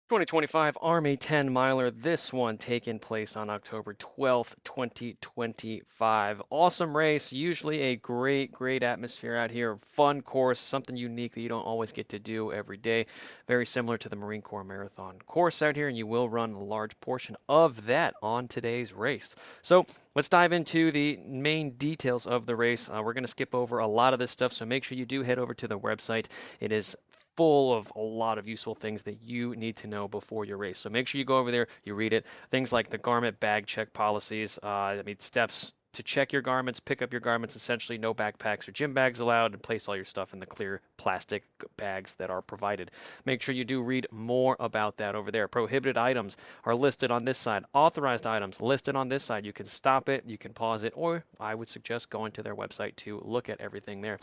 2025 Army 10 miler. This one taking place on October 12th, 2025. Awesome race. Usually a great atmosphere out here. Fun course, something unique that you don't always get to do every day. Very similar to the Marine Corps Marathon course out here, and you will run a large portion of that on today's race. So let's dive into the main details of the race. We're going to skip over a lot of this stuff, so make sure you do head over to the website. It is full of a lot of useful things that you need to know before your race. So make sure you go over there, you read it. Things like the garment bag check policies, steps to check your garments, pick up your garments, essentially no backpacks or gym bags allowed, and place all your stuff in the clear plastic bags that are provided. Make sure you do read more about that over there. Prohibited items are listed on this side. Authorized items listed on this side. You can stop it, you can pause it, or I would suggest going to their website to look at everything there.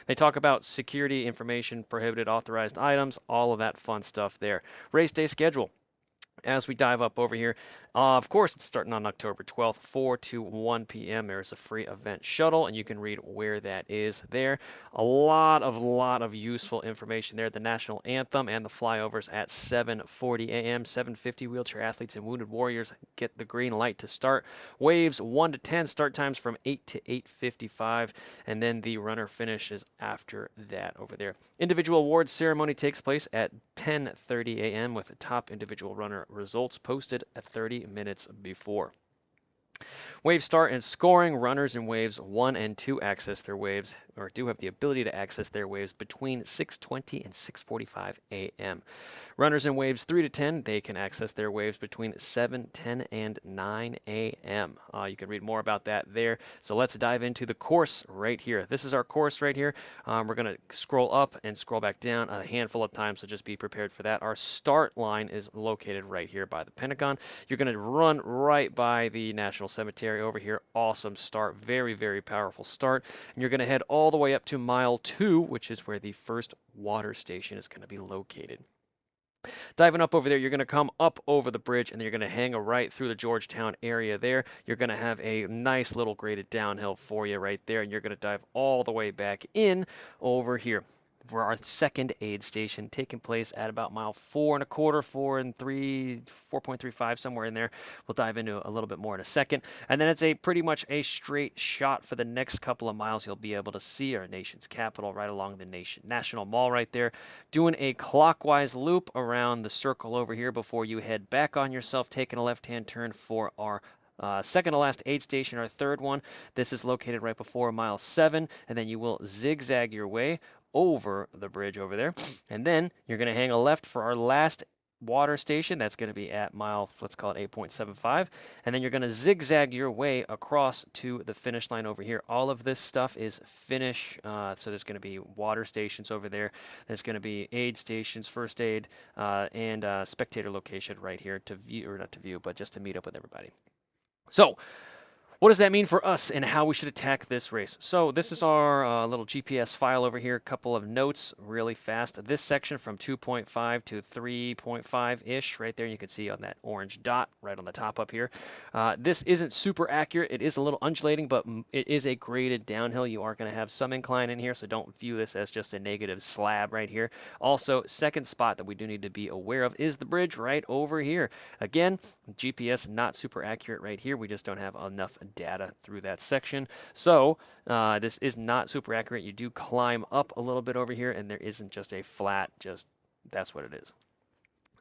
They talk about security information, prohibited authorized items, all of that fun stuff there. Race day schedule. As we dive up over here, of course, it's starting on October 12th, 4 to 1 p.m. There's a free event shuttle, and you can read where that is there. A lot of useful information there. The national anthem and the flyovers at 7:40 a.m. 7:50 wheelchair athletes and wounded warriors get the green light to start. Waves 1 to 10, start times from 8 to 8:55, and then the runner finishes after that over there. Individual awards ceremony takes place at 10:30 a.m. with the top individual runner results posted at 30 minutes before. Wave start and scoring. Runners in waves 1 and 2 access their waves, or do have the ability to access their waves between 6:20 and 6:45 a.m. Runners in waves 3 to 10, they can access their waves between 7, 10, and 9 a.m. You can read more about that there. So let's dive into the course right here. This is our course right here. We're going to scroll up and scroll back down a handful of times, so just be prepared for that. Our start line is located right here by the Pentagon. You're going to run right by the National Cemetery over here. Awesome start. Very powerful start. And you're going to head all the way up to mile 2, which is where the first water station is going to be located. Diving up over there, you're going to come up over the bridge and you're going to hang a right through the Georgetown area there. You're going to have a nice little graded downhill for you right there, and you're going to dive all the way back in over here for our second aid station, taking place at about mile 4 1/4, 4.35, somewhere in there. We'll dive into a little bit more in a second. And then it's a pretty much a straight shot for the next couple of miles. You'll be able to see our nation's capital right along the National Mall right there. Doing a clockwise loop around the circle over here before you head back on yourself, taking a left-hand turn for our second to last aid station, our third one. This is located right before mile 7, and then you will zigzag your way over the bridge over there. And then you're going to hang a left for our last water station. That's going to be at mile, let's call it 8.75. And then you're going to zigzag your way across to the finish line over here. All of this stuff is finish. So there's going to be water stations over there. There's going to be aid stations, first aid, and spectator location right here to view, or not to view, but just to meet up with everybody. So what does that mean for us and how we should attack this race? So this is our little GPS file over here. A couple of notes really fast. This section from 2.5 to 3.5-ish, right there, you can see on that orange dot right on the top up here. This isn't super accurate. It is a little undulating, but it is a graded downhill. You are going to have some incline in here, so don't view this as just a negative slab right here. Also, second spot that we do need to be aware of is the bridge right over here. Again, GPS not super accurate right here. We just don't have enough data through that section. So this is not super accurate. You do climb up a little bit over here, and there isn't just a flat, just that's what it is.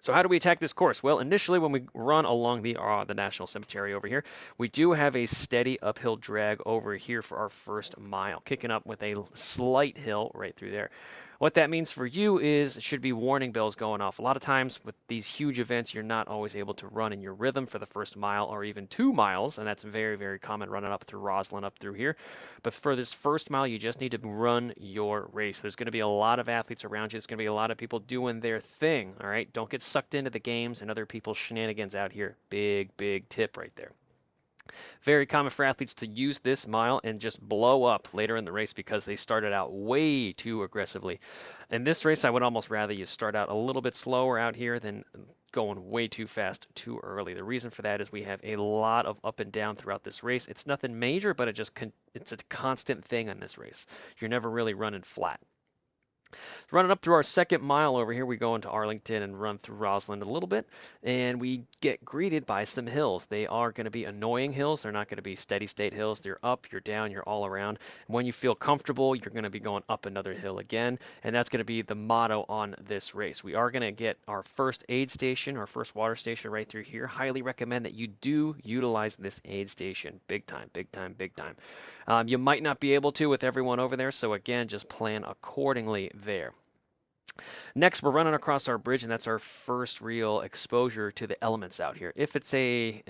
So how do we attack this course? Well, initially when we run along the National Cemetery over here, we do have a steady uphill drag over here for our first mile, kicking up with a slight hill right through there. What that means for you is it should be warning bells going off. A lot of times with these huge events, you're not always able to run in your rhythm for the first mile or even 2 miles, and that's very common running up through Roslyn, up through here. But for this first mile, you just need to run your race. There's going to be a lot of athletes around you. There's going to be a lot of people doing their thing, all right? Don't get sucked into the games and other people's shenanigans out here. Big tip right there. Very common for athletes to use this mile and just blow up later in the race because they started out way too aggressively. In this race, I would almost rather you start out a little bit slower out here than going way too fast too early. The reason for that is we have a lot of up and down throughout this race. It's nothing major, but it's a constant thing on this race. You're never really running flat. Running up through our second mile over here, we go into Arlington and run through Roslyn a little bit, and we get greeted by some hills. They are going to be annoying hills. They're not going to be steady state hills. They're up, you're down, you're all around. When you feel comfortable, you're going to be going up another hill again, and that's going to be the motto on this race. We are going to get our first aid station, our first water station right through here. Highly recommend that you do utilize this aid station. Big time, big time, big time. You might not be able to with everyone over there, so again, just plan accordingly there. Next, we're running across our bridge, and that's our first real exposure to the elements out here. If it's a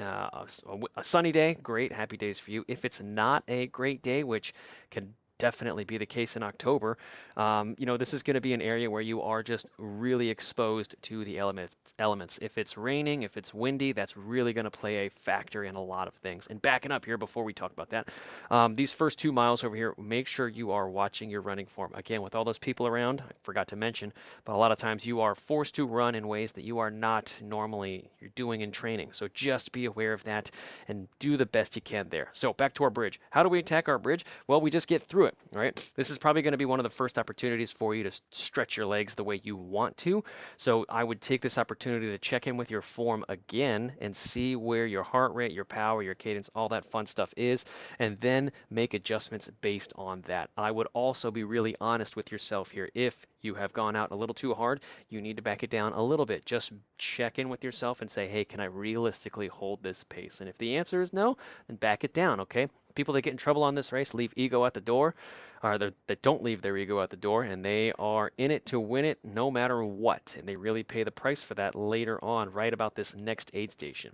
sunny day, great, happy days for you. If it's not a great day, which can definitely be the case in October, this is going to be an area where you are just really exposed to the elements. If it's raining, if it's windy, that's really going to play a factor in a lot of things. And backing up here before we talk about that, these first 2 miles over here, make sure you are watching your running form. Again, with all those people around, I forgot to mention, but a lot of times you are forced to run in ways that you are not normally you're doing in training. So just be aware of that and do the best you can there. So back to our bridge. How do we attack our bridge? Well, we just get through it, right? This is probably going to be one of the first opportunities for you to stretch your legs the way you want to. So I would take this opportunity to check in with your form again and see where your heart rate, your power, your cadence, all that fun stuff is, and then make adjustments based on that. I would also be really honest with yourself here. If you have gone out a little too hard, you need to back it down a little bit. Just check in with yourself and say, hey, can I realistically hold this pace? And if the answer is no, then back it down, okay? People that get in trouble on this race leave ego at the door, or that don't leave their ego at the door, and they are in it to win it no matter what. And they really pay the price for that later on, right about this next aid station.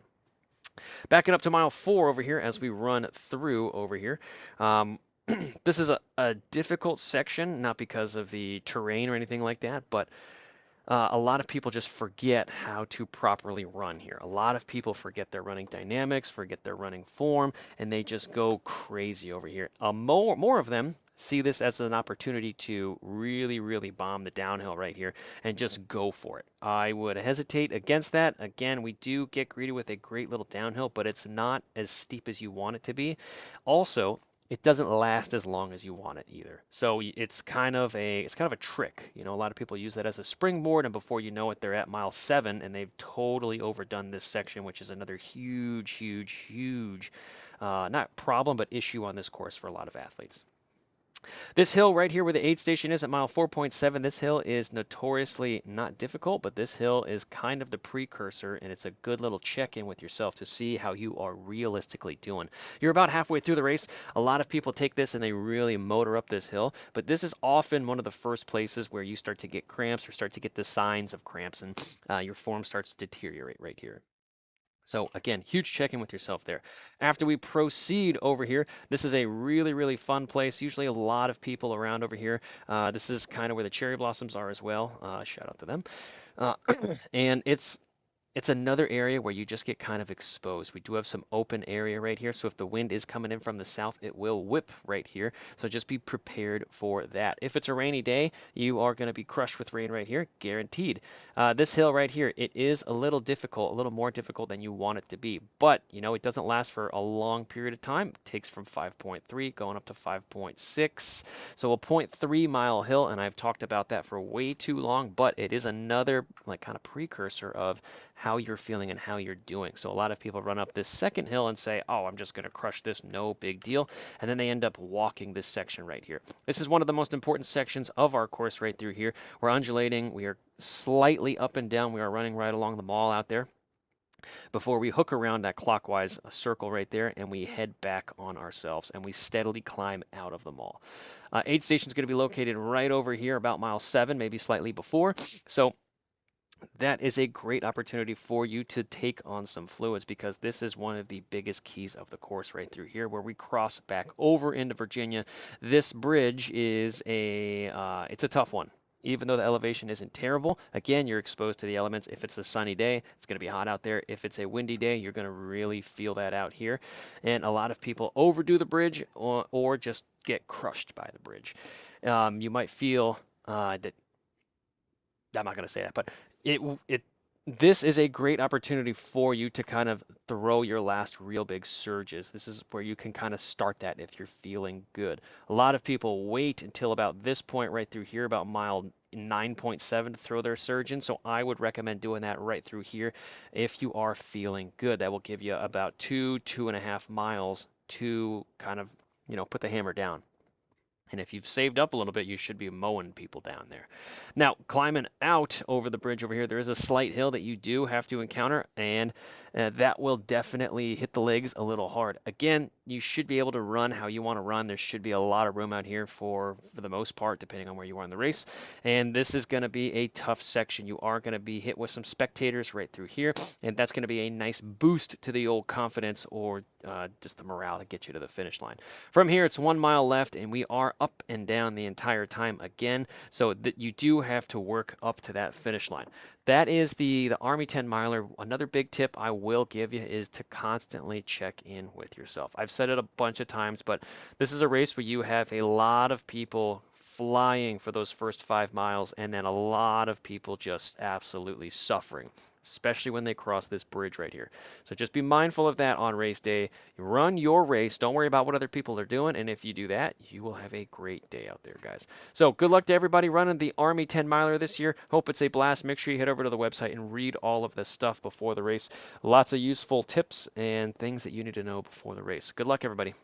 Backing up to mile 4 over here as we run through over here. This is a difficult section, not because of the terrain or anything like that, but a lot of people just forget how to properly run here. A lot of people forget their running dynamics, forget their running form, and they just go crazy over here. More of them see this as an opportunity to really, really bomb the downhill right here and just go for it. I would hesitate against that. Again, we do get greeted with a great little downhill, but it's not as steep as you want it to be. Also, it doesn't last as long as you want it either. So it's kind of a trick. A lot of people use that as a springboard, and before you know it, they're at mile 7, and they've totally overdone this section, which is another huge, huge, huge, not problem, but issue on this course for a lot of athletes. This hill right here where the aid station is at mile 4.7, this hill is notoriously not difficult, but this hill is kind of the precursor, and it's a good little check-in with yourself to see how you are realistically doing. You're about halfway through the race. A lot of people take this and they really motor up this hill, but this is often one of the first places where you start to get cramps or start to get the signs of cramps, and your form starts to deteriorate right here. So again, huge check-in with yourself there. After we proceed over here, this is a really, really fun place. Usually a lot of people around over here. This is kind of where the cherry blossoms are as well. Shout out to them. Uh, and it's another area where you just get kind of exposed. We do have some open area right here, so if the wind is coming in from the south, it will whip right here. So just be prepared for that. If it's a rainy day, you are going to be crushed with rain right here, guaranteed. This hill right here, it is a little difficult, a little more difficult than you want it to be, but it doesn't last for a long period of time. It takes from 5.3 going up to 5.6. So a 0.3 mile hill, and I've talked about that for way too long, but it is another kind of precursor of how you're feeling and how you're doing. So a lot of people run up this second hill and say, oh, I'm just going to crush this, no big deal. And then they end up walking this section right here. This is one of the most important sections of our course right through here. We're undulating. We are slightly up and down. We are running right along the mall out there before we hook around that clockwise circle right there, and we head back on ourselves and we steadily climb out of the mall. Aid station is going to be located right over here about mile 7, maybe slightly before. So that is a great opportunity for you to take on some fluids, because this is one of the biggest keys of the course right through here where we cross back over into Virginia. This bridge is it's a tough one. Even though the elevation isn't terrible, again, you're exposed to the elements. If it's a sunny day, it's going to be hot out there. If it's a windy day, you're going to really feel that out here. And a lot of people overdo the bridge or just get crushed by the bridge. You might feel that I'm not going to say that, but it this is a great opportunity for you to kind of throw your last real big surges. This is where you can kind of start that if you're feeling good. A lot of people wait until about this point right through here, about mile 9.7 to throw their surge in. So I would recommend doing that right through here if you are feeling good. That will give you about 2.5 miles to kind of, put the hammer down. And if you've saved up a little bit, you should be mowing people down there. Now, climbing out over the bridge over here, there is a slight hill that you do have to encounter, and that will definitely hit the legs a little hard. Again, you should be able to run how you want to run. There should be a lot of room out here for the most part, depending on where you are in the race. And this is going to be a tough section. You are going to be hit with some spectators right through here, and that's going to be a nice boost to the old confidence or just the morale to get you to the finish line. From here, it's 1 mile left, and we are up and down the entire time again, so that you do have to work up to that finish line. That is the Army 10 miler. Another big tip I will give you is to constantly check in with yourself. I've said it a bunch of times, but this is a race where you have a lot of people flying for those first 5 miles, and then a lot of people just absolutely suffering, especially when they cross this bridge right here. So just be mindful of that on race day. You run your race. Don't worry about what other people are doing. And if you do that, you will have a great day out there, guys. So good luck to everybody running the Army 10 miler this year. Hope it's a blast. Make sure you head over to the website and read all of this stuff before the race. Lots of useful tips and things that you need to know before the race. Good luck, everybody.